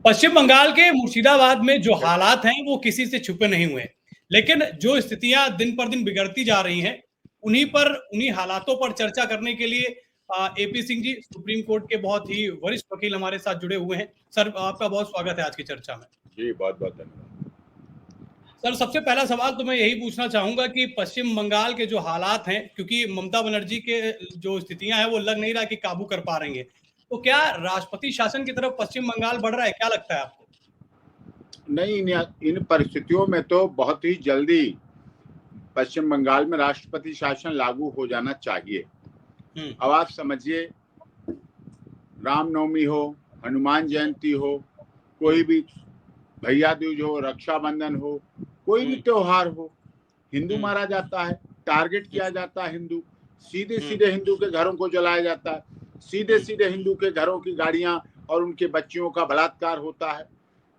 पश्चिम बंगाल के मुर्शिदाबाद में जो हालात हैं वो किसी से छुपे नहीं हुए, लेकिन जो स्थितियां दिन पर दिन बिगड़ती जा रही हैं उन्हीं हालातों पर चर्चा करने के लिए AP Singh ji supreme court के बहुत ही वरिष्ठ वकील हमारे साथ जुड़े हुए हैं। सर, आपका बहुत स्वागत है आज की चर्चा में। जी, बहुत बहुत धन्यवाद। सर, सबसे पहला सवाल तो मैं यही पूछना चाहूंगा कि पश्चिम बंगाल के जो हालात हैं, क्योंकि ममता बनर्जी के जो स्थितियां हैं वो लग नहीं रहा कि काबू कर पा रही हैं, तो क्या राष्ट्रपति शासन की तरफ पश्चिम बंगाल बढ़ रहा है? क्या लगता है आपको? नहीं, इन परिस्थितियों में तो बहुत ही जल्दी पश्चिम बंगाल में राष्ट्रपति शासन लागू हो जाना चाहिए। अब आप समझिए, रामनवमी हो, हनुमान जयंती हो, कोई भी भैया दूज हो, रक्षाबंधन हो, कोई भी त्योहार हो, हिंदू मारा जाता है, टारगेट किया जाता है हिंदू, सीधे सीधे हिंदू के घरों को जलाया जाता है, सीधे सीधे हिंदू के घरों की गाड़ियां और उनके बच्चियों का बलात्कार होता है,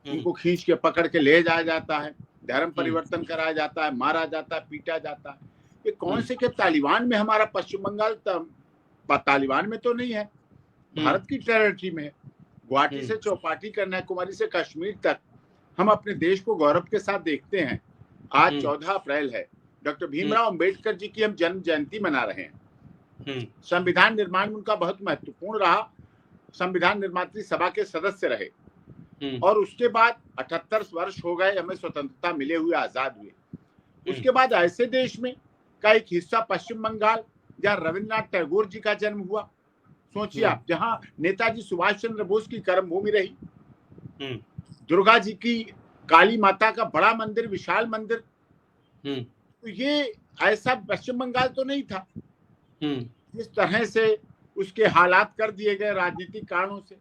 उनको खींच के पकड़ के ले जाया जाता है, धर्म परिवर्तन कराया जाता है, मारा जाता है, पीटा जाता है। ये कौन से के तालिबान में हमारा पश्चिम बंगाल तालिबान में तो नहीं है, भारत की टेरिटरी में है। गुवाहाटी से चौपाटी, कन्याकुमारी से कश्मीर तक हम अपने देश को गौरव के साथ देखते हैं। आज 14 अप्रैल है, डॉक्टर भीमराव अंबेडकर जी की हम जन्म जयंती मना रहे हैं। संविधान निर्माण में उनका बहुत महत्वपूर्ण रहा, संविधान निर्मात्री सभा के सदस्य रहे और उसके बाद 78 वर्ष हो गए हमें स्वतंत्रता मिले हुए, आजाद हुए। उसके बाद ऐसे देश में का एक हिस्सा पश्चिम बंगाल जहाँ रविन्द्रनाथ टैगोर जी का जन्म हुआ, सोचिए आप, जहाँ नेताजी सुभाष चंद्र बोस की कर्मभूमि रही, दुर्गा जी की, काली माता का बड़ा मंदिर, विशाल मंदिर, तो ये ऐसा पश्चिम बंगाल तो नहीं था। जिस तरह से उसके हालात कर दिए गए राजनीतिक कारणों से,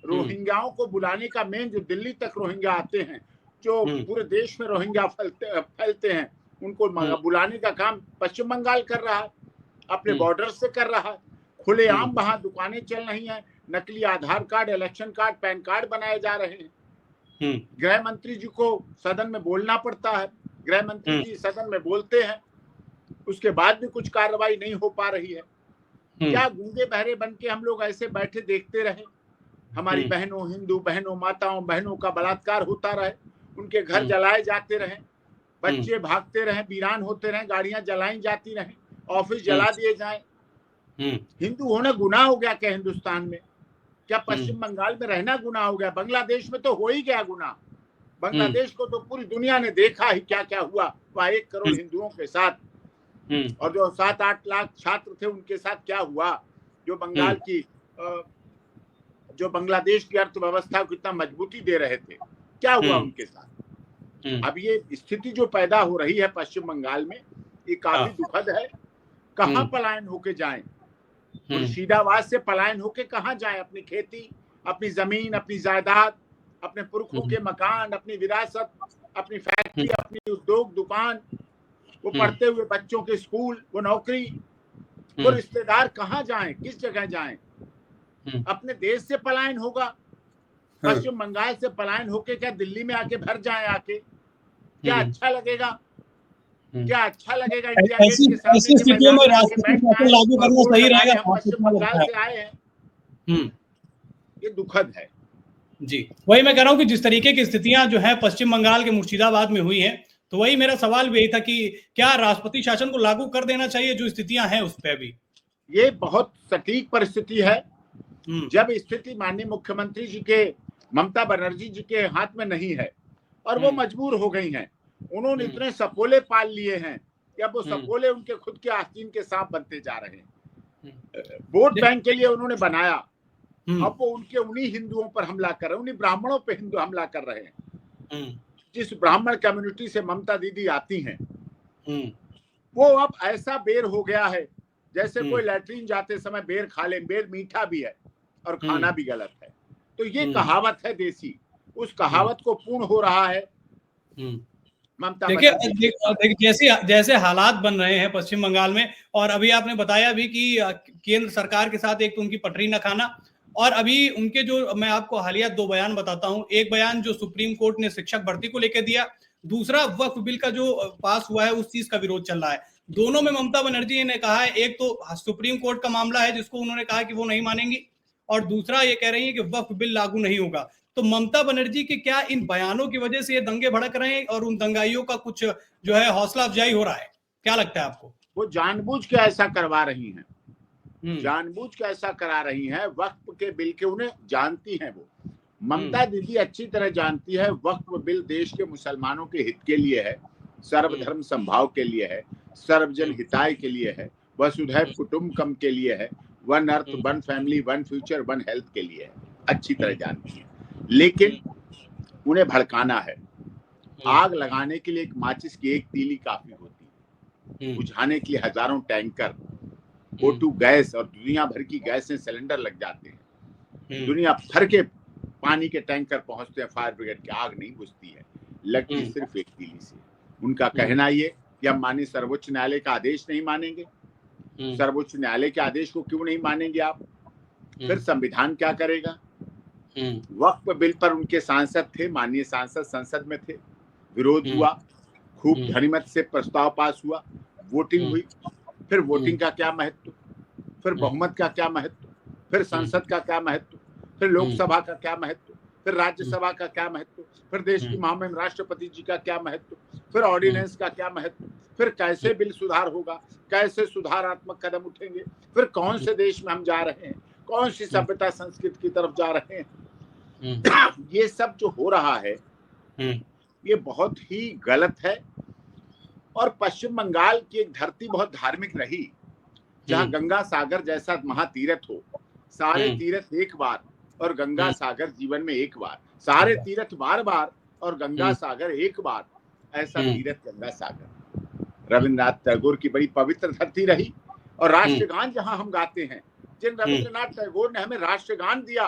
रोहिंग्याओं को बुलाने का मेन, जो दिल्ली तक रोहिंग्या आते हैं, जो पूरे देश में रोहिंग्या फैलते हैं, उनको बुलाने का काम पश्चिम बंगाल कर रहा है, अपने बॉर्डर से कर रहा है। खुलेआम वहां दुकानें चल रही हैं, नकली Aadhaar card, election card, PAN card बनाए जा रहे हैं। गृह मंत्री जी को सदन में बोलना पड़ता है, गृह मंत्री जी सदन में बोलते हैं, उसके बाद भी कुछ कार्रवाई नहीं हो पा रही है। क्या गूंगे बहरे बन के हम लोग ऐसे बैठे देखते रहे? हमारी बहनों, हिंदू बहनों, माताओं बहनों का बलात्कार होता रहे, उनके घर जलाए जाते रहे, बच्चे भागते रहे, वीरान होते रहे, गाड़ियां जलाई जाती रहे, ऑफिस जला दिए जाए। हिंदू होना गुनाह हो गया क्या हिंदुस्तान में? क्या पश्चिम बंगाल में रहना गुनाह हो गया? बांग्लादेश में तो हो ही गया गुनाह। बांग्लादेश को तो पूरी दुनिया ने देखा ही क्या क्या हुआ वहां 1 करोड़ हिंदुओं के साथ, और जो 7-8 लाख छात्र थे उनके साथ क्या हुआ, जो बंगाल की जो बांग्लादेश की अर्थव्यवस्था को इतना मजबूती दे रहे थे, क्या हुआ उनके साथ। अब ये स्थिति जो पैदा हो रही है पश्चिम बंगाल में, ये काफी दुखद है। कहाँ पलायन होके जाएं? मुर्शिदाबाद से पलायन होके कहाँ जाएं? अपनी खेती, अपनी जमीन, अपनी जायदाद, अपने पुरखों के मकान, अपनी विरासत, अपनी फैक्ट्री, अपनी उद्योग दुकान, वो पढ़ते हुए बच्चों के स्कूल, वो नौकरी, वो रिश्तेदार, कहाँ जाएं? किस जगह जाएं? अपने देश से पलायन होगा। पश्चिम बंगाल से पलायन होके क्या दिल्ली में आके भर जाएं? आके क्या अच्छा लगेगा? क्या अच्छा लगेगा? इंडिया गेट के सामने के मैदान में आके बैठ जाएं लागू करना सही रहेगा? हम पश्चिम बंगाल से आए हैं। ये दुखद है जी। वही मैं कह रहा हूँ कि जिस तरीके की स्थितियां जो है पश्चिम बंगाल के मुर्शिदाबाद में हुई हैं, तो वही मेरा सवाल भी यही था कि क्या राष्ट्रपति शासन को लागू कर देना चाहिए जो स्थितियां हैं उस पर भी? ये बहुत सटीक परिस्थिति है। जब स्थिति माननीय मुख्यमंत्री जी के, ममता बनर्जी जी के हाथ में नहीं है और वो मजबूर हो गई हैं, उन्होंने इतने सपोले पाल लिए हैं कि अब वो सपोले उनके खुद के आस्तीन के सांप बनते जा रहे हैं। वोट बैंक के लिए उन्होंने बनाया, अब वो उन्हीं हिंदुओं पर हमला कर रहे हैं, उन्हीं ब्राह्मणों पे हिंदू हमला कर रहे हैं। जिस ब्राह्मण कम्युनिटी से ममता दीदी आती हैं, वो अब ऐसा बेर हो गया है जैसे कोई लैट्रीन जाते समय बेर खा ले। बेर मीठा भी है और खाना भी गलत है। तो ये कहावत है देसी, उस कहावत को पूर्ण हो रहा है ममता। देखिए जैसे हालात बन रहे हैं पश्चिम बंगाल में, और अभी आपने बताया भी कि केंद्र सरकार के साथ एक तो उनकी पटरी न खाना, और अभी उनके जो, मैं आपको हालिया 2 बयान बताता हूं। एक बयान जो सुप्रीम कोर्ट ने शिक्षक भर्ती को लेकर दिया, दूसरा वक्फ बिल का जो पास हुआ है उस चीज का विरोध चल रहा है। दोनों में ममता बनर्जी ने कहा है, एक तो सुप्रीम कोर्ट का मामला है जिसको उन्होंने कहा कि वो नहीं मानेंगी, और दूसरा ये कह रही है कि वक्फ बिल लागू नहीं होगा। तो ममता बनर्जी के क्या इन बयानों की वजह से ये दंगे भड़क रहे हैं और उन दंगाइयों का कुछ जो है हौसला अफजाई हो रहा है? क्या लगता है आपको? वो जानबूझ के ऐसा करवा रही हैं, जानबूझ के ऐसा करा रही हैं। वक्फ के बिल के उन्हें जानती हैं वो, ममता दीदी अच्छी तरह जानती है वक्फ बिल देश के मुसलमानों के हित के लिए है, सर्वधर्म संभाव के लिए है, सर्वजन हिताय के लिए है, वसुधैव कुटुंबकम के लिए है, one earth one family one future one health के लिए है, अच्छी तरह जानती है। लेकिन उन्हें भड़काना है। आग लगाने के लिए एक माचिस की एक तीली काफी होती है, बुझाने के लिए हजारों टैंकर O2 गैस और दुनिया भर की गैसें सिलेंडर लग जाते हैं, दुनिया भर के पानी के टैंकर पहुंचते हैं, फायर ब्रिगेड की आग नहीं बुझती है, लगती सिर्फ एक तीली से। उनका कहना ये कि हम माननीय सर्वोच्च न्यायालय का आदेश नहीं मानेंगे। सर्वोच्च न्यायालय के आदेश को क्यों नहीं मानेंगे आप? फिर संविधान क्या करेगा? वक्फ बिल पर उनके सांसद थे, माननीय सांसद संसद में थे, विरोध हुआ, खूब ध्वनिमत से प्रस्ताव पास हुआ, वोटिंग हुई। फिर वोटिंग का क्या महत्व, फिर बहुमत का क्या महत्व, फिर संसद का क्या महत्व, फिर लोकसभा का क्या महत्व, फिर राज्यसभा का क्या महत्व, फिर देश की महामहिम राष्ट्रपति जी का क्या महत्व, फिर ऑर्डिनेंस का क्या महत्व, फिर कैसे बिल सुधार होगा, कैसे सुधारात्मक कदम उठेंगे, फिर कौन से देश में हम जा रहे हैं, कौन सी सभ्यता संस्कृति की तरफ जा रहे हैं। ये सब जो हो रहा है ये बहुत ही गलत है। और पश्चिम बंगाल की एक धरती बहुत धार्मिक रही, जहां गंगा सागर जैसा महातीर्थ हो, सारे तीर्थ एक बार और गंगा सागर जीवन में एक बार, सारे तीर्थ बार बार और गंगा सागर एक बार, ऐसा तीर्थ गंगा सागर रविन्द्रनाथ टैगोर की बड़ी पवित्र धरती रही। और राष्ट्रगान जहां हम गाते हैं, जिन रविन्द्रनाथ टैगोर ने हमें राष्ट्रगान दिया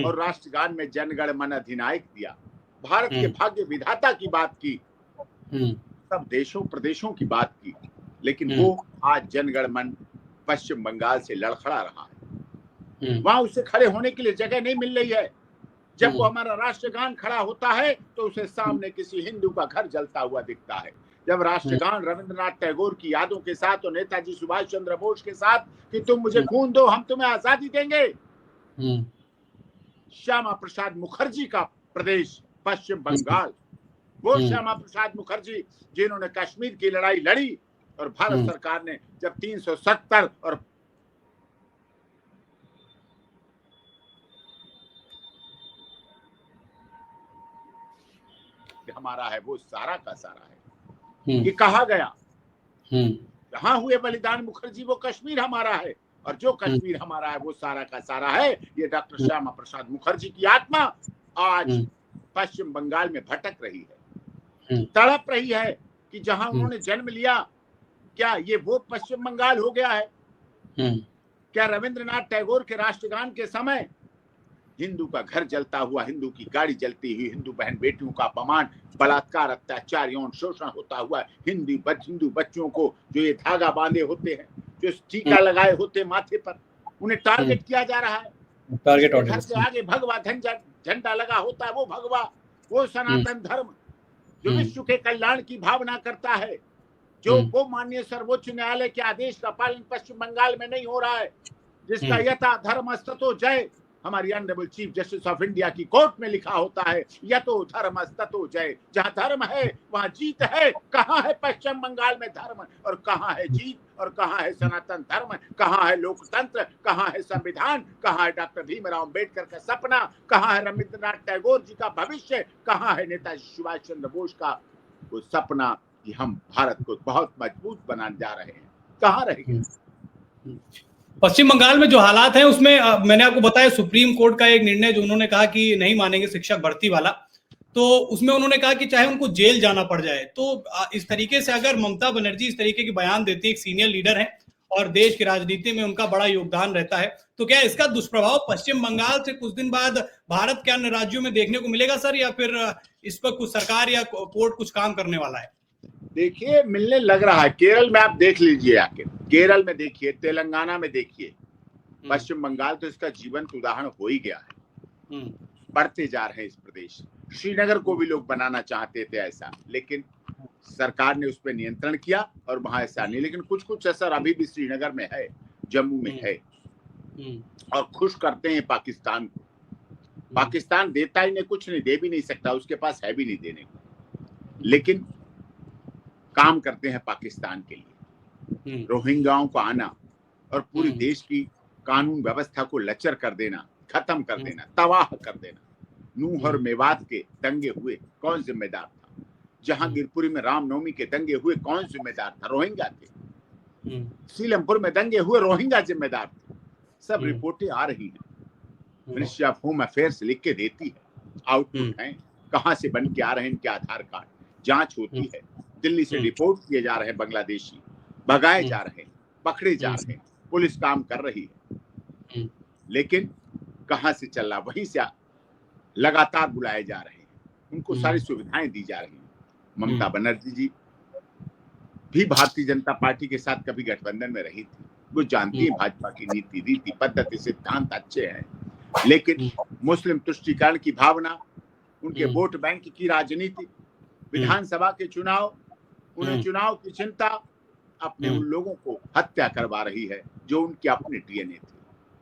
और राष्ट्रगान में जनगण मन अधिनायक दिया, भारत के भाग्य विधाता की बात की, सब देशों प्रदेशों की बात की, लेकिन वो आज जनगण मन पश्चिम बंगाल से लड़खड़ा रहा है। वहां उसे खड़े होने के लिए जगह नहीं मिल रही है। जब वो हमारा राष्ट्रगान खड़ा होता है तो उसे सामने किसी हिंदू का घर जलता हुआ दिखता है। जब राष्ट्रगान रविन्द्रनाथ टैगोर की यादों के साथ और नेताजी सुभाष चंद्र बोस के साथ कि तुम मुझे खून दो हम तुम्हें आजादी देंगे, श्यामा प्रसाद मुखर्जी का प्रदेश पश्चिम बंगाल, वो श्यामा प्रसाद मुखर्जी जिन्होंने कश्मीर की लड़ाई लड़ी और भारत सरकार ने जब 370 और हमारा है वो सारा का सारा है, ये कहा गया। जहां हुए बलिदान मुखर्जी वो कश्मीर हमारा है, और जो कश्मीर हमारा है वो सारा का सारा है। ये डॉक्टर श्यामा प्रसाद मुखर्जी की आत्मा आज पश्चिम बंगाल में भटक रही है, तड़प रही है कि जहां उन्होंने जन्म लिया, क्या ये वो पश्चिम बंगाल हो गया है? क्या रविंद्रनाथ टैगोर के राष्ट्रगान के समय हिंदू का घर जलता हुआ, हिंदू की गाड़ी जलती हुई, हिंदू बहन बेटियों का अपमान, बलात्कार, अत्याचार, यौन शोषण होता हुआ, हिंदू बच्चों को जो ये धागा बांधे होते हैं, जो टीका लगाए होते माथे पर, उन्हें टारगेट किया जा रहा है। टारगेट घर से आगे भगवा झंडा लगा होता है, वो भगवा, वो सनातन धर्म जो विश्व के कल्याण की भावना करता है, जो वो माननीय सर्वोच्च न्यायालय के आदेश का पालन पश्चिम बंगाल में नहीं हो रहा है, जिसका यथा धर्म ततो जय हमारी honourable chief justice of India की कोर्ट में लिखा होता है, यतो धर्म ततो जय। जहां धर्म है वहां जीत है। कहां है पश्चिम बंगाल में धर्म और कहां है जीत, और कहां है सनातन धर्म, कहां है लोकतंत्र, कहां है संविधान, कहां है डॉक्टर भीमराव अम्बेडकर का सपना, कहां है रविंद्रनाथ टैगोर जी का भविष्य, कहां है नेताजी सुभाष चंद्र बोस का वो सपना कि हम भारत को बहुत मजबूत बनाने जा रहे हैं, कहां रह गए? पश्चिम बंगाल में जो हालात हैं उसमें मैंने आपको बताया सुप्रीम कोर्ट का एक निर्णय जो उन्होंने कहा कि नहीं मानेंगे शिक्षक भर्ती वाला, तो उसमें उन्होंने कहा कि चाहे उनको जेल जाना पड़ जाए। तो इस तरीके से अगर ममता बनर्जी इस तरीके के बयान देती है, एक सीनियर लीडर है और देश की राजनीति में उनका बड़ा योगदान रहता है, तो क्या इसका दुष्प्रभाव पश्चिम बंगाल से कुछ दिन बाद भारत के अन्य राज्यों में देखने को मिलेगा सर, या फिर इस पर कुछ सरकार या कोर्ट कुछ काम करने वाला है? देखिए, मिलने लग रहा है। केरल में आप देख लीजिए, आके केरल में देखिए, तेलंगाना में देखिए, पश्चिम बंगाल तो इसका जीवंत उदाहरण हो ही गया है। बढ़ते जा रहे हैं इस प्रदेश। श्रीनगर को भी लोग बनाना चाहते थे ऐसा, लेकिन सरकार ने उस पर नियंत्रण किया और वहां ऐसा नहीं। लेकिन कुछ कुछ असर अभी भी श्रीनगर में है, जम्मू में है, और खुश करते हैं पाकिस्तान को। पाकिस्तान देता ही नहीं, कुछ नहीं, दे भी नहीं सकता, उसके पास है भी नहीं देने को, लेकिन काम करते हैं पाकिस्तान के लिए। रोहिंग्याओं को आना और पूरी देश की कानून व्यवस्था को लचर कर देना, खत्म कर देना, तबाह कर देना। नूह और मेवात के दंगे हुए, कौन जिम्मेदार था? जहांगीरपुरी में रामनवमी के दंगे हुए, कौन जिम्मेदार था? रोहिंग्या थे। सीलमपुर में दंगे हुए, रोहिंग्या जिम्मेदार थे। सब रिपोर्टें आ रही हैं, मिनिस्ट्री ऑफ होम अफेयर्स लिख के देती है, आउटपुट है, कहां से बन के आ रहे हैं इनके आधार कार्ड, जांच होती है, दिल्ली से रिपोर्ट किए जा रहे हैं, बांग्लादेशी भगाए जा रहे हैं, पकड़े जा रहे हैं, पुलिस काम कर रही है, लेकिन कहां से चल रहा? वहीं से लगातार बुलाए जा रहे हैं, उनको सारी सुविधाएं दी जा रही हैं। ममता बनर्जी जी भी भारतीय जनता पार्टी के साथ कभी गठबंधन में रही थी, वो जानती है भाजपा की नीति, रीति, पद्धति, सिद्धांत अच्छे हैं, लेकिन मुस्लिम तुष्टीकरण की भावना, उनके वोट बैंक की राजनीति, विधानसभा के चुनाव, उन्हें चुनाव की चिंता अपने उन लोगों को हत्या करवा रही है जो उनके अपने डीएनए थे।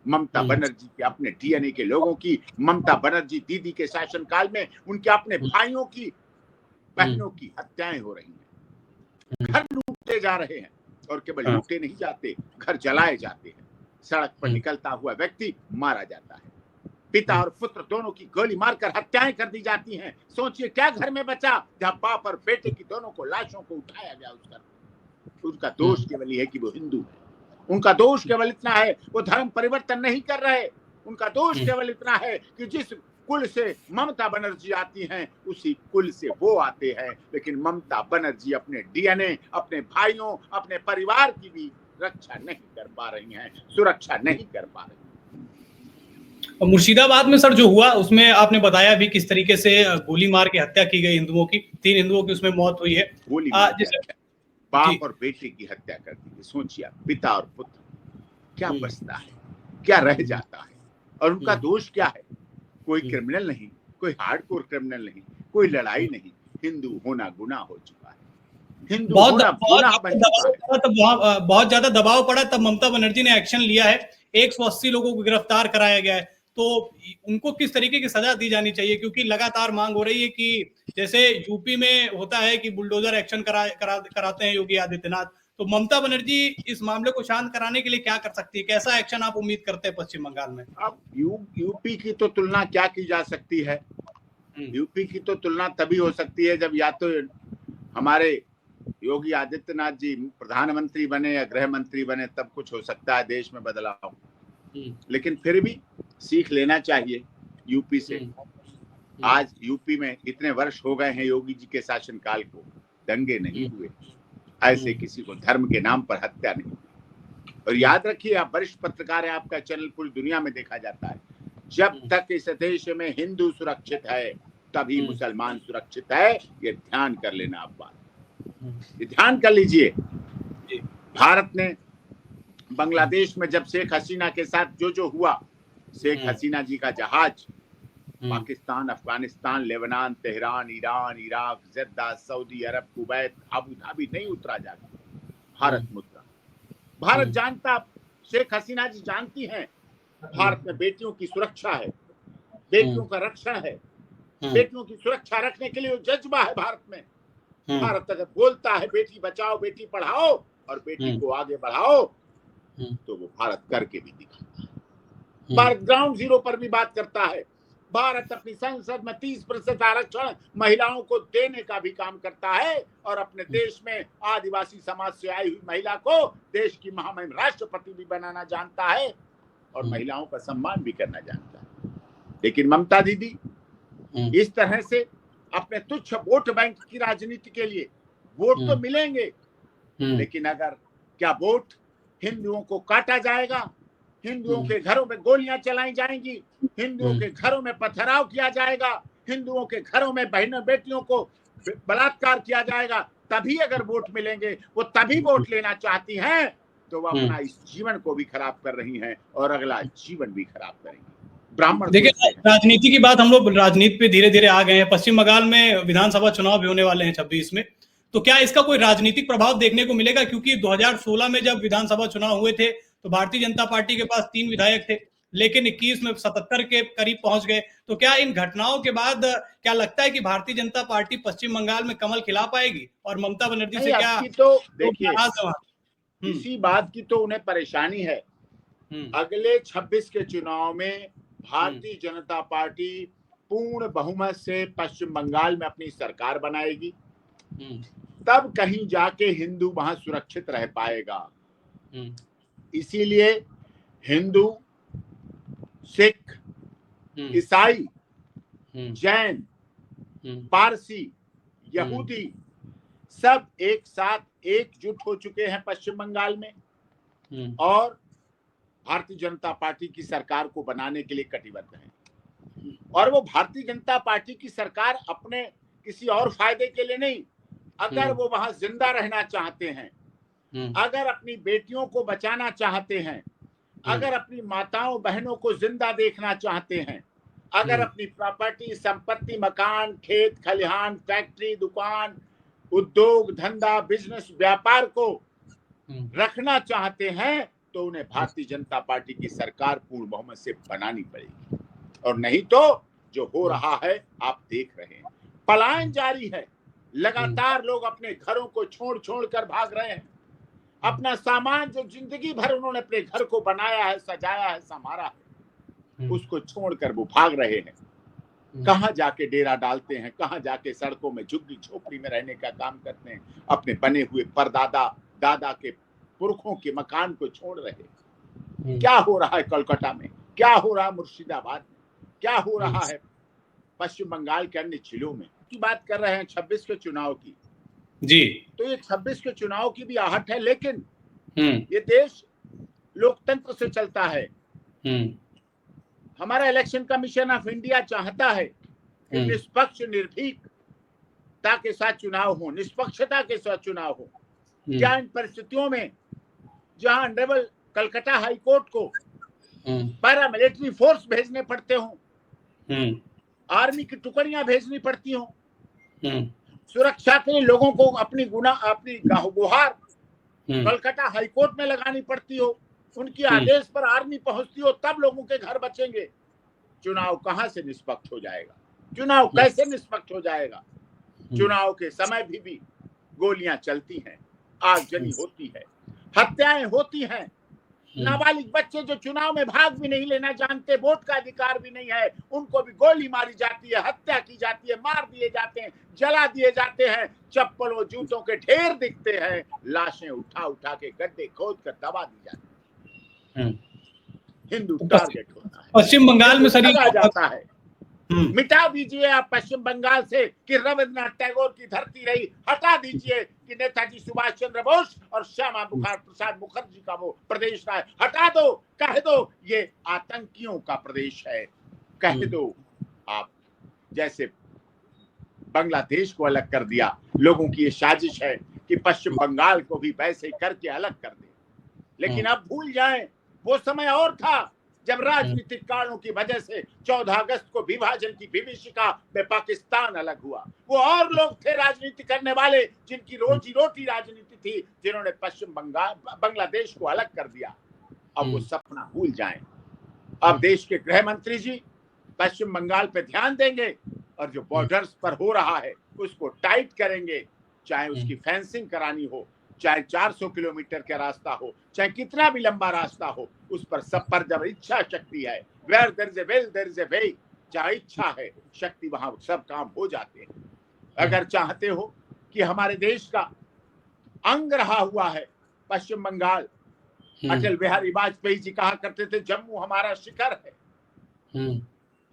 ममता बनर्जी के अपने डीएनए के लोगों की, ममता बनर्जी दीदी के शासनकाल में उनके अपने भाइयों की, बहनों की हत्याएं हो रही हैं, घर लूटे जा रहे हैं, और केवल लूटे नहीं जाते, घर जलाए जाते हैं, सड़क पर निकलता हुआ व्यक्ति मारा जाता है, पिता और पुत्र दोनों की गोली मारकर हत्याएं कर दी जाती हैं। सोचिए क्या घर में बचा जहां बाप और बेटे की दोनों को लाशों को उठाया गया उस घर। उनका दोष केवल ये है कि वो हिंदू है, उनका दोष केवल इतना है वो धर्म परिवर्तन नहीं कर रहे, उनका दोष केवल इतना है कि जिस कुल से ममता बनर्जी आती हैं उसी कुल से वो आते हैं, लेकिन ममता बनर्जी अपने डीएनए, अपने भाइयों, अपने परिवार की भी रक्षा नहीं कर पा रही हैं, सुरक्षा नहीं कर पा रही। मुर्शिदाबाद में सर जो हुआ उसमें आपने बताया भी किस तरीके से गोली मार के हत्या की गई हिंदुओं की, 3 हिंदुओं की उसमें मौत हुई है। गोली मार के बाप और बेटे की हत्या कर दी। सोचिए पिता और पुत्र, क्या बचता है, क्या रह जाता है? और उनका दोष क्या है? कोई क्रिमिनल नहीं, कोई हार्डकोर क्रिमिनल नहीं, कोई लड़ाई नहीं, हिंदू होना गुनाह हो चुका है, हिंदू होना गुनाह बन चुका है। तब बहुत ज्यादा दबाव पड़ा, तब ममता बनर्जी ने एक्शन लिया है, 180 लोगों को गिरफ्तार कराया गया है। तो उनको किस तरीके की सजा दी जानी चाहिए? क्योंकि लगातार मांग हो रही है कि जैसे यूपी में होता है कि बुलडोजर एक्शन कराते हैं योगी आदित्यनाथ, तो ममता बनर्जी इस मामले को शांत कराने के लिए क्या कर सकती है? कैसा एक्शन आप उम्मीद करते हैं पश्चिम बंगाल में? अब यूपी की तो तुलना क्या की जा सकती है? यूपी की तो तुलना तभी हो सकती है जब या तो हमारे योगी आदित्यनाथ जी प्रधानमंत्री बने या गृह मंत्री बने, तब कुछ हो सकता है देश में बदलाव। लेकिन फिर भी सीख लेना चाहिए यूपी से। आज यूपी में इतने वर्ष हो गए हैं योगी जी के शासनकाल को, दंगे नहीं हुए, ऐसे किसी को धर्म के नाम पर हत्या नहीं हुई। और याद रखिए, आप वरिष्ठ पत्रकार हैं, आपका चैनल पूरी दुनिया में देखा जाता है, जब तक इस देश में हिंदू सुरक्षित है तभी मुसलमान सुरक्षित है। ये ध्यान कर लेना, आप बात ये ध्यान कर लीजिए। भारत ने बांग्लादेश में जब शेख हसीना के साथ जो हुआ, शेख हसीना जी का जहाज Pakistan, Afghanistan, Lebanon, Tehran, Iran, Iraq, Jeddah, Saudi Arab, Kuwait, Abu Dhabi नहीं उतरा जाता, भारत में उतरा। भारत जानता, शेख हसीना जी जानती हैं भारत में बेटियों की सुरक्षा है, बेटियों का रक्षण है, बेटियों की सुरक्षा रखने के लिए जज्बा है भारत में। भारत अगर बोलता है बेटी बचाओ, बेटी पढ़ाओ और बेटी को आगे बढ़ाओ, तो वो भारत करके भी दिखाता है। भारत ग्राउंड जीरो पर भी बात करता है। भारत अपनी संसद में 30% आरक्षण महिलाओं को देने का भी काम करता है और अपने देश में आदिवासी समाज से आई हुई महिला को देश की महामहिम राष्ट्रपति भी बनाना जानता है और महिलाओं का सम्मान भी करना जानता है। लेकिन ममता दीदी इस तरह से अपने तुच्छ वोट बैंक की राजनीति के लिए वोट तो मिलेंगे, लेकिन अगर क्या वोट हिंदुओं को काटा जाएगा, हिंदुओं के घरों में गोलियां चलाई जाएंगी, हिंदुओं के घरों में पथराव किया जाएगा, हिंदुओं के घरों में बहनों बेटियों को बलात्कार किया जाएगा, तभी अगर वोट मिलेंगे। वो तभी वोट लेना चाहती हैं तो वो अपना इस जीवन को भी खराब कर रही हैं और अगला जीवन भी खराब करेंगी। ब्राह्मण देखिए, राजनीति की बात, हम लोग राजनीति पे धीरे धीरे आ गए हैं। पश्चिम बंगाल में विधानसभा चुनाव भी होने वाले हैं 26 में, तो क्या इसका कोई राजनीतिक प्रभाव देखने को मिलेगा? क्योंकि 2016 में जब विधानसभा चुनाव हुए थे तो भारतीय जनता पार्टी के पास 3 विधायक थे, लेकिन 21 में 77 के करीब पहुंच गए। तो क्या इन घटनाओं के बाद क्या लगता है कि भारतीय जनता पार्टी पश्चिम बंगाल में कमल खिला पाएगी और ममता बनर्जी से क्या आपकी तो लोग देखिए नाराज हैं वहां? इसी बात की तो उन्हें परेशानी है। अगले 26 के चुनाव में भारतीय जनता पार्टी पूर्ण बहुमत से पश्चिम बंगाल में अपनी सरकार बनाएगी, तब कहीं जाके हिंदू वहां सुरक्षित रह पाएगा। इसीलिए हिंदू, सिख, ईसाई, जैन, पारसी, यहूदी सब एक साथ एकजुट हो चुके हैं पश्चिम बंगाल में और भारतीय जनता पार्टी की सरकार को बनाने के लिए कटिबद्ध हैं। और वो भारतीय जनता पार्टी की सरकार अपने किसी और फायदे के लिए नहीं, अगर वो वहां जिंदा रहना चाहते हैं, अगर अपनी बेटियों को बचाना चाहते हैं, अगर अपनी माताओं बहनों को जिंदा देखना चाहते हैं, अगर अपनी प्रॉपर्टी, संपत्ति, मकान, खेत खलिहान, फैक्ट्री, दुकान, उद्योग धंधा, बिजनेस, व्यापार को रखना चाहते हैं, तो उन्हें भारतीय जनता पार्टी की सरकार पूर्ण बहुमत से बनानी पड़ेगी। और नहीं तो जो हो रहा है आप देख रहे हैं, पलायन जारी है। लगातार लोग अपने घरों को छोड़ छोड़ कर भाग रहे हैं। अपना सामान जो जिंदगी भर उन्होंने अपने घर को बनाया है, सजाया है, संभाला है, उसको छोड़कर वो भाग रहे हैं। कहां जाके डेरा डालते हैं, कहां जाके सड़कों में झुग्गी झोपड़ी में रहने का काम करते हैं, अपने बने हुए परदादा दादा के पुरखों के मकान को छोड़ रहे हैं। क्या हो रहा है कोलकाता में, क्या हो रहा है मुर्शिदाबाद में, क्या हो रहा है पश्चिम बंगाल के अन्य जिलों में। की बात कर रहे हैं 26 के चुनाव की जी, तो ये 26 के चुनाव की भी आहट है, लेकिन ये देश लोकतंत्र से चलता है। हमारा इलेक्शन कमीशन ऑफ इंडिया चाहता है कि निष्पक्ष, निर्भीकता के साथ चुनाव हो, निष्पक्षता के साथ चुनाव हो। क्या इन परिस्थितियों में जहां ऑनरेबल कलकत्ता हाई कोर्ट को पैरामिलिट्री फोर्स भेजने पड़ते हो, आर्मी की टुकड़ियां भेजनी पड़ती हो, सुरक्षा के लिए लोगों को अपनी गुहार कलकत्ता हाई कोर्ट में लगानी पड़ती हो, उनकी आदेश पर आर्मी पहुंचती हो, तब लोगों के घर बचेंगे। चुनाव कहां से निष्पक्ष हो जाएगा? चुनाव कैसे निष्पक्ष हो जाएगा? चुनाव के समय भी गोलियां चलती हैं, आगजनी होती है, हत्याएं होती हैं। नाबालिग बच्चे जो चुनाव में भाग भी नहीं लेना जानते, वोट का अधिकार भी नहीं है, उनको भी गोली मारी जाती है, हत्या की जाती है, मार दिए जाते हैं, जला दिए जाते हैं, चप्पलों जूतों के ढेर दिखते हैं, लाशें उठा उठा के गड्ढे खोद कर दबा दी जाती है। हिंदू टारगेट होता है, पश्चिम बंगाल में सर जाता है। मिटा दीजिए आप पश्चिम बंगाल से कि रविन्द्रनाथ टैगोर की धरती रही, हटा दीजिए कि नेताजी सुभाष चंद्र बोस और श्यामा प्रसाद मुखर्जी का वो प्रदेश रहा है, हटा दो, कह दो ये आतंकियों का प्रदेश है, कह दो आप। जैसे बांग्लादेश को अलग कर दिया, लोगों की ये साजिश है कि पश्चिम बंगाल को भी वैसे करके अलग कर दे। लेकिन अब भूल जाएं, वो समय और था जब राजनीतिक कारणों की वजह से 14 अगस्त को विभाजन की विभीषिका में पाकिस्तान अलग हुआ। वो और लोग थे राजनीति करने वाले, जिनकी रोजी रोटी राजनीति थी, जिन्होंने पश्चिम बांग्लादेश को अलग कर दिया। अब वो सपना भूल जाएं। अब देश के गृह मंत्री जी पश्चिम बंगाल पे ध्यान देंगे और जो बॉर्डर्स पर हो रहा है उसको टाइट करेंगे, चाहे उसकी फेंसिंग करानी हो, चाहे 400 किलोमीटर का रास्ता हो, चाहे कितना भी लंबा रास्ता हो, उस पर सब पर जब इच्छा शक्ति है, where there is a will there is a way, जहाँ इच्छा है शक्ति वहां सब काम हो जाते हैं। अगर चाहते हो कि हमारे देश का अंग रहा हुआ है पश्चिम बंगाल, अटल बिहारी वाजपेयी जी कहा करते थे जम्मू हमारा शिखर है,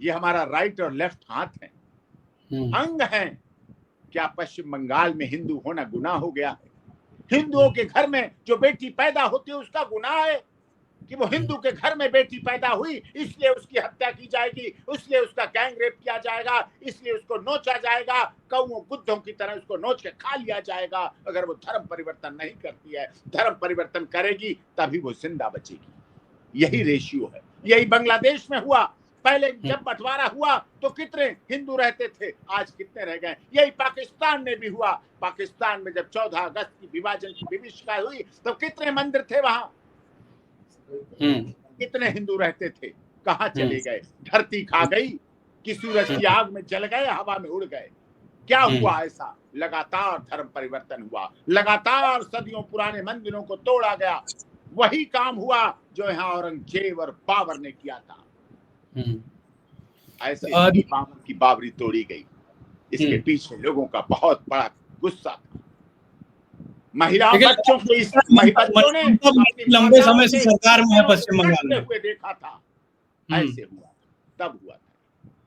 ये हमारा राइट और लेफ्ट हाथ है, अंग है। क्या पश्चिम बंगाल में हिंदू होना गुनाह हो गया है? हिंदुओं के घर में जो बेटी पैदा होती है उसका गुनाह है कि वो हिंदू के घर में बेटी पैदा हुई इसलिए उसकी हत्या की जाएगी, इसलिए उसका गैंग रेप किया जाएगा, इसलिए उसको नोचा जाएगा, कौओं गुद्धों की तरह उसको नोच के खा लिया जाएगा। अगर वो धर्म परिवर्तन नहीं करती है, धर्म परिवर्तन करेगी तभी वो जिंदा बचेगी। यही रेशियो है। यही बांग्लादेश में हुआ। पहले जब बंटवारा हुआ तो कितने हिंदू रहते थे, आज कितने रह गए। यही पाकिस्तान में भी हुआ। पाकिस्तान में जब 14 अगस्त की विभाजन की विभीषिका हुई तो कितने मंदिर थे वहां, कितने हिंदू रहते थे। कहाँ चले गए? धरती खा गई कि सूरज की आग में जल गए, हवा में उड़ गए? क्या हुआ ऐसा? लगातार धर्म परिवर्तन हुआ, लगातार सदियों पुराने मंदिरों को तोड़ा गया। वही काम हुआ जो यहाँ औरंगजेब और बाबर ने किया था। ऐसे नहीं बाबर की बाबरी तोड़ी गई। इसके पीछे लोगों का बहुत बड़ा गुस्सा था। महिला बच्चों को इस बच्चों ने लंबे समय से सरकार में है पश्चिम बंगाल में हुए देखा था। ऐसे हुआ, तब हुआ था।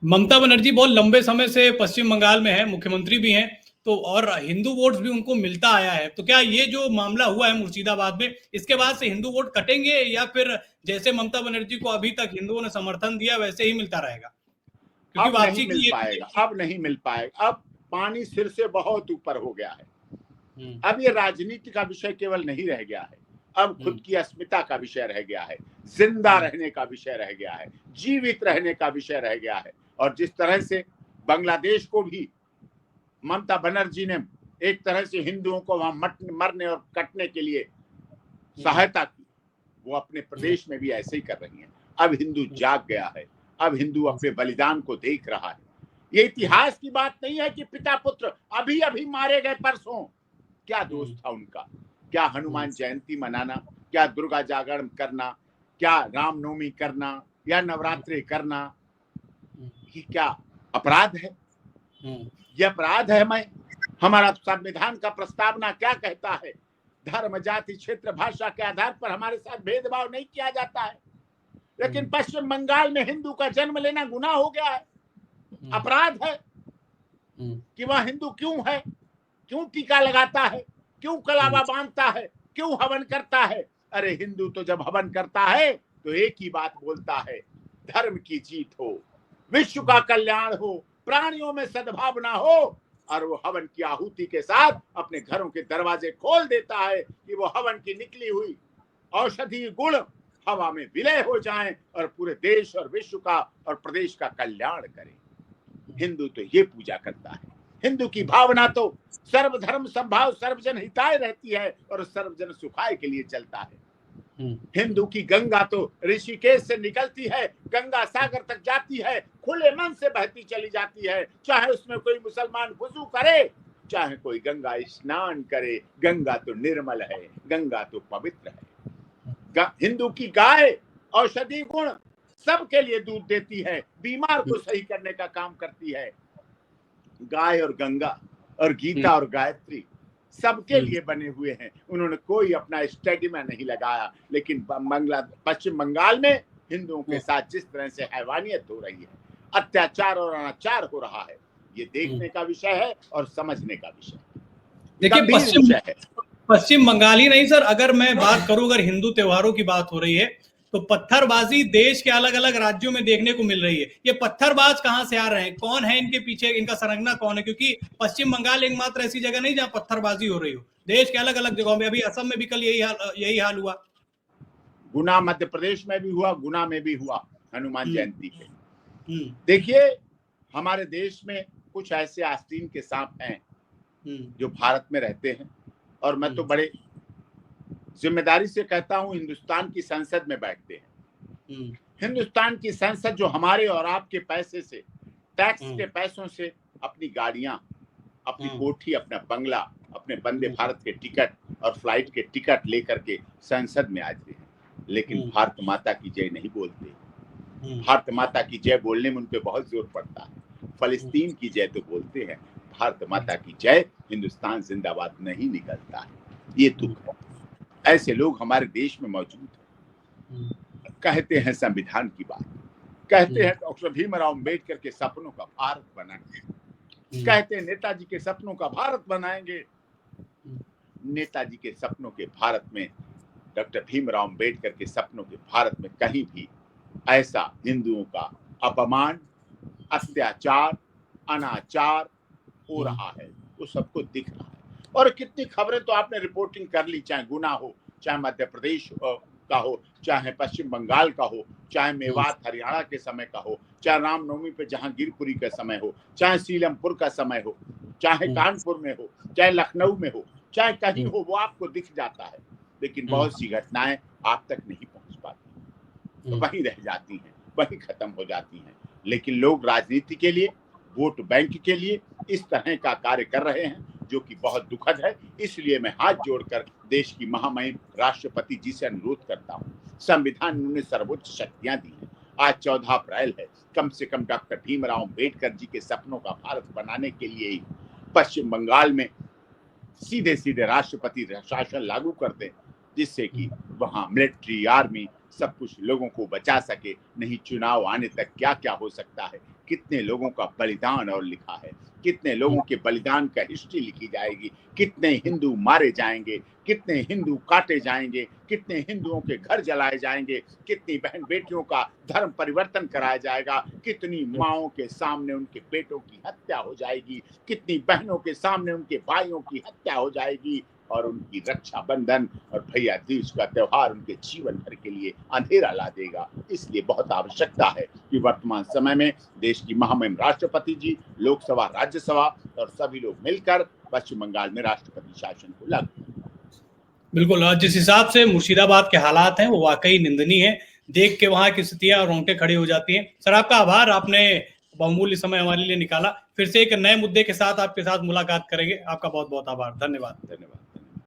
ममता बनर्जी बहुत लंबे समय से पश्चिम बंगाल में है, मुख्यमंत्री भी हैं, तो और हिंदू वोट्स भी उनको मिलता आया है। तो क्या ये जो मामला हुआ है मुर्शिदाबाद में, इसके बाद से हिंदू वोट कटेंगे या फिर जैसे ममता बनर्जी को अभी तक हिंदुओं ने समर्थन दिया वैसे ही मिलता रहेगा? क्योंकि अब नहीं मिल पाएगा, अब नहीं मिल पाएगा। अब पानी सिर से बहुत ऊपर हो गया है। अब ये राजनीति का विषय केवल नहीं रह गया है, अब खुद की अस्मिता का विषय रह गया है, जिंदा रहने का विषय रह गया है, जीवित रहने का विषय रह गया है। और जिस तरह से बांग्लादेश को भी ममता बनर्जी ने एक तरह से हिंदुओं को वहां मरने और कटने के लिए सहायता की, वो अपने प्रदेश में भी ऐसे ही कर रही हैं। अब हिंदू जाग गया है, अब हिंदू अपने बलिदान को देख रहा है। ये इतिहास की बात नहीं है कि पिता पुत्र अभी अभी मारे गए परसों। क्या दोष था उनका? क्या हनुमान जयंती मनाना, क्या दुर्गा जागरण करना, क्या रामनवमी करना या नवरात्रि करना, ये क्या अपराध है? ये अपराध है? हमारा संविधान का प्रस्तावना क्या कहता है? धर्म, जाति, क्षेत्र, भाषा के आधार पर हमारे साथ भेदभाव नहीं किया जाता है। लेकिन पश्चिम बंगाल में हिंदू का जन्म लेना गुनाह हो गया है, अपराध है। कि वह हिंदू क्यों है, क्यों टीका लगाता है, क्यों कलावा बांधता है, क्यों हवन करता है? अरे हिंदू तो जब हवन करता है तो एक ही बात बोलता है, धर्म की जीत हो, विश्व का कल्याण हो, प्राणियों में सद्भावना हो। और वो हवन की आहुति के साथ अपने घरों के दरवाजे खोल देता है कि वो हवन की निकली हुई औषधि गुण हवा में विलय हो जाएं और पूरे देश और विश्व का और प्रदेश का कल्याण करें। हिंदू तो ये पूजा करता है। हिंदू की भावना तो सर्वधर्म संभाव सर्वजन हिताय रहती है और सर्वजन सुखाय के लिए चलता है। हिंदू की गंगा तो ऋषिकेश से निकलती है, गंगा सागर तक जाती है, खुले मन से बहती चली जाती है। चाहे उसमें कोई मुसलमान वुजू करे, चाहे कोई गंगा स्नान करे, गंगा तो निर्मल है, गंगा तो पवित्र है। हिंदू की गाय औषधि गुण सबके लिए दूध देती है, बीमार को सही करने का काम करती है। गाय और गंगा और गीता और गायत्री सबके लिए बने हुए हैं। उन्होंने कोई अपना स्टेडियम नहीं लगाया। लेकिन पश्चिम बंगाल में हिंदुओं के साथ जिस तरह से हैवानियत हो रही है, अत्याचार और अनाचार हो रहा है, ये देखने का विषय है और समझने का विषय। देखिए पश्चिम बंगाल ही नहीं सर, अगर मैं बात करूं, अगर हिंदू त्योहारों की बात हो रही है तो पत्थरबाजी देश के अलग अलग राज्यों में देखने को मिल रही है। ये पत्थरबाज कहां से आ रहे हैं, कौन है इनके पीछे, इनका संरचना कौन है? क्योंकि पश्चिम बंगाल एकमात्र ऐसी जगह नहीं जहां पत्थरबाजी हो रही हो, देश के अलग अलग जगहों में। अभी असम में भी कल यही हाल हुआ। गुना मध्य प्रदेश में भी हुआ, गुना में भी हुआ हनुमान जयंती पे। देखिए हमारे देश में कुछ ऐसे आस्तीन के सांप हैं जो भारत में रहते हैं, और मैं तो बड़े जिम्मेदारी से कहता हूं हिंदुस्तान की संसद में बैठते हैं। हिंदुस्तान की संसद जो हमारे और आपके पैसे से, टैक्स के पैसों से अपनी गाड़ियां, अपनी कोठी, अपना बंगला, अपने वंदे भारत के टिकट और फ्लाइट के टिकट लेकर के संसद में आते हैं, लेकिन भारत माता की जय नहीं बोलते। भारत माता की जय बोलने में उनपे बहुत जोर पड़ता है। फलस्तीन की जय तो बोलते हैं, भारत माता की जय, हिंदुस्तान जिंदाबाद नहीं निकलता है। ये दुख है। ऐसे लोग हमारे देश में मौजूद हैं। कहते हैं संविधान की बात, कहते हैं डॉक्टर भीमराव अम्बेडकर के सपनों का भारत बनाएंगे, कहते हैं नेताजी के सपनों का भारत बनाएंगे। नेताजी के सपनों के भारत में, डॉक्टर भीमराव अम्बेडकर के सपनों के भारत में कहीं भी ऐसा हिंदुओं का अपमान, अत्याचार, अनाचार हो रहा है, वो सबको दिख रहा है। और कितनी खबरें तो आपने रिपोर्टिंग कर ली, चाहे गुना हो, चाहे मध्य प्रदेश का हो, चाहे पश्चिम बंगाल का हो, चाहे मेवात हरियाणा के समय का हो, चाहे रामनवमी पे जहांगीरपुरी का समय हो, चाहे सीलमपुर का समय हो, चाहे कानपुर में हो, चाहे लखनऊ में हो, चाहे कहीं हो, वो आपको दिख जाता है। लेकिन बहुत सी घटनाएं आप तक नहीं पहुंच पाती, तो वहीं रह जाती हैं। वहीं खत्म हो जाती हैं। लेकिन लोग राजनीति के लिए, वोट बैंक के लिए इस तरह का कार्य कर रहे हैं, जो कि बहुत दुखद है। इसलिए मैं हाथ जोड़कर देश की महामहिम राष्ट्रपति जी से अनुरोध करता हूँ, संविधान में उन्हें सर्वोच्च शक्तियां दी हैं। आज 14 अप्रैल है, कम से कम डॉक्टर भीमराव अम्बेडकर जी के सपनों का भारत बनाने के लिए ही पश्चिम बंगाल में सीधे सीधे राष्ट्रपति शासन लागू कर दें, जिससे कि वहां मिलिट्री, आर्मी सब कुछ लोगों को बचा सके। नहीं चुनाव आने तक क्या क्या हो सकता है, कितने लोगों का बलिदान और लिखा है, कितने लोगों के बलिदान का हिस्ट्री लिखी जाएगी, कितने हिंदू मारे जाएंगे, कितने हिंदू काटे जाएंगे, कितने हिंदुओं के घर जलाए जाएंगे, कितनी बहन बेटियों का धर्म परिवर्तन कराया जाएगा, कितनी माओं के सामने उनके बेटों की हत्या हो जाएगी, कितनी बहनों के सामने उनके भाइयों की हत्या हो जाएगी, और उनकी रक्षाबंधन और भैया दूज का त्योहार उनके जीवन भर के लिए अंधेरा ला देगा। इसलिए बहुत आवश्यकता है कि वर्तमान समय में देश की महामहिम राष्ट्रपति जी, लोकसभा, राज्यसभा और सभी लोग मिलकर पश्चिम बंगाल में राष्ट्रपति शासन को लागू करें। बिल्कुल, जिस हिसाब से मुर्शिदाबाद के हालात हैं वो वाकई निंदनीय है। देख के वहां की स्थितियां रोंगटे खड़ी हो जाती हैं। सर, आपका आभार, आपने बहुमूल्य समय हमारे लिए निकाला। फिर से एक नए मुद्दे के साथ आपके साथ मुलाकात करेंगे। आपका बहुत बहुत आभार। धन्यवाद।